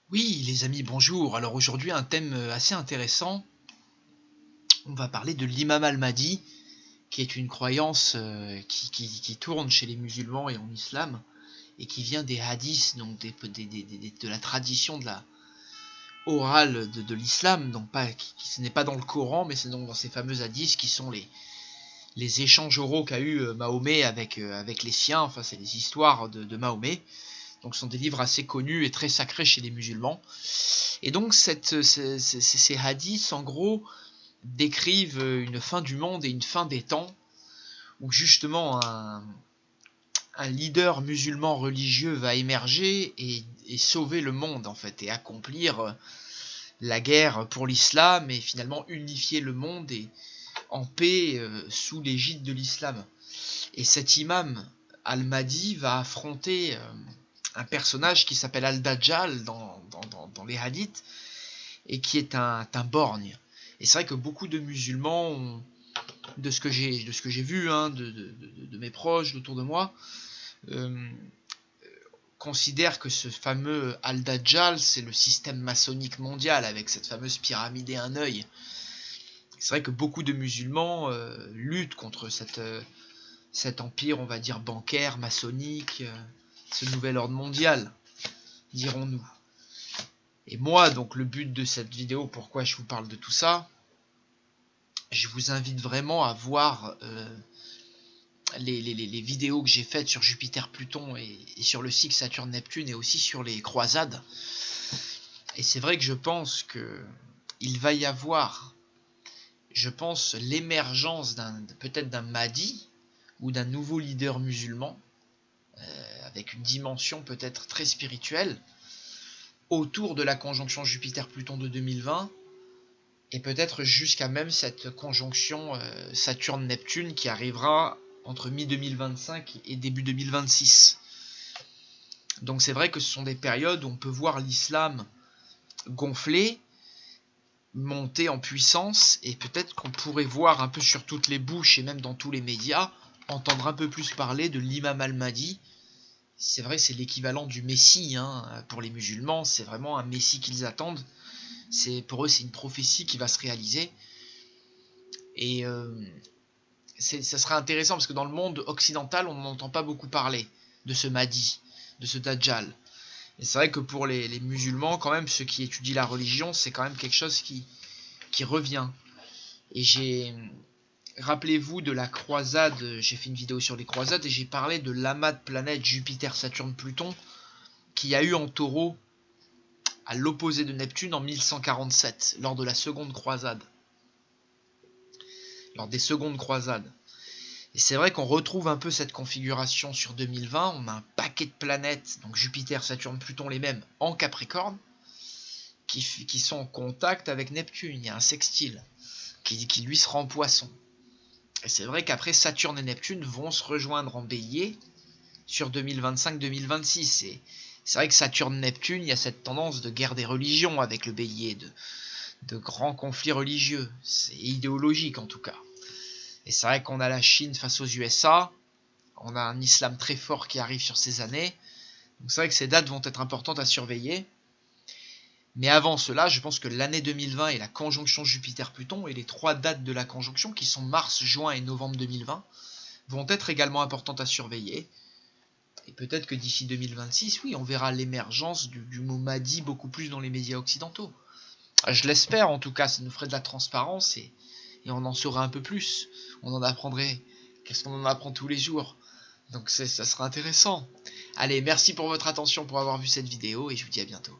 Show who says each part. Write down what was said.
Speaker 1: Oui, les amis, bonjour. Alors aujourd'hui, un thème assez intéressant. On va parler de l'imam al-Mahdi, qui est une croyance qui tourne chez les musulmans et en islam, et qui vient des hadiths, donc de la tradition de la orale de l'islam, donc ce n'est pas dans le Coran, mais c'est donc dans ces fameux hadiths qui sont les échanges oraux qu'a eu Mahomet avec les siens, enfin c'est les histoires de Mahomet. Donc ce sont des livres assez connus et très sacrés chez les musulmans. Et donc ces hadiths, en gros, décrivent une fin du monde et une fin des temps, où justement un leader musulman religieux va émerger et sauver le monde, en fait, et accomplir la guerre pour l'islam, et finalement unifier le monde et en paix sous l'égide de l'islam. Et cet imam al-Mahdi va affronter un personnage qui s'appelle Al-Dajjal dans les hadiths, et qui est un borgne. Et c'est vrai que beaucoup de musulmans, de ce que j'ai vu, hein, de mes proches, autour de moi, euh, considèrent que ce fameux Al-Dajjal, c'est le système maçonnique mondial, avec cette fameuse pyramide et un œil. C'est vrai que beaucoup de musulmans luttent contre cet empire, on va dire, bancaire, maçonnique, ce nouvel ordre mondial, dirons-nous. Et moi, donc le but de cette vidéo, pourquoi je vous parle de tout ça, je vous invite vraiment à voir les vidéos que j'ai faites sur Jupiter, Pluton et sur le cycle Saturne, Neptune, et aussi sur les croisades. Et c'est vrai que je pense que il va y avoir, je pense, l'émergence peut-être d'un Mahdi ou d'un nouveau leader musulman avec une dimension peut-être très spirituelle autour de la conjonction Jupiter-Pluton de 2020, et peut-être jusqu'à même cette conjonction Saturne-Neptune qui arrivera entre mi-2025 et début 2026. Donc c'est vrai que ce sont des périodes où on peut voir l'islam gonfler, monter en puissance, et peut-être qu'on pourrait voir un peu sur toutes les bouches et même dans tous les médias, entendre un peu plus parler de l'imam al-Mahdi. C'est vrai, c'est l'équivalent du Messie, hein, pour les musulmans, c'est vraiment un Messie qu'ils attendent. Pour eux, c'est une prophétie qui va se réaliser. Et ça serait intéressant parce que dans le monde occidental, on n'entend pas beaucoup parler de ce Mahdi, de ce Dajjal. Et c'est vrai que pour les musulmans, quand même, ceux qui étudient la religion, c'est quand même quelque chose qui revient. Et rappelez-vous de la croisade, j'ai fait une vidéo sur les croisades et j'ai parlé de l'amas de planètes Jupiter, Saturne, Pluton qu'il y a eu en taureau à l'opposé de Neptune en 1147, lors de la seconde croisade. Lors des secondes croisades. Et c'est vrai qu'on retrouve un peu cette configuration sur 2020. On a un paquet de planètes, donc Jupiter, Saturne, Pluton, les mêmes, en Capricorne, qui sont en contact avec Neptune. Il y a un sextile qui lui sera en Poisson. Et c'est vrai qu'après, Saturne et Neptune vont se rejoindre en Bélier sur 2025-2026. Et c'est vrai que Saturne-Neptune, il y a cette tendance de guerre des religions avec le Bélier, de grands conflits religieux. C'est idéologique en tout cas. Et c'est vrai qu'on a la Chine face aux USA, on a un islam très fort qui arrive sur ces années, donc c'est vrai que ces dates vont être importantes à surveiller. Mais avant cela, je pense que l'année 2020 et la conjonction Jupiter-Pluton et les 3 dates de la conjonction, qui sont mars, juin et novembre 2020, vont être également importantes à surveiller. Et peut-être que d'ici 2026, oui, on verra l'émergence du mot Mahdi beaucoup plus dans les médias occidentaux. Je l'espère en tout cas, ça nous ferait de la transparence et on en saurait un peu plus. On en apprendrait. Qu'est-ce qu'on en apprend tous les jours? Donc ça sera intéressant. Allez, merci pour votre attention, pour avoir vu cette vidéo, et je vous dis à bientôt.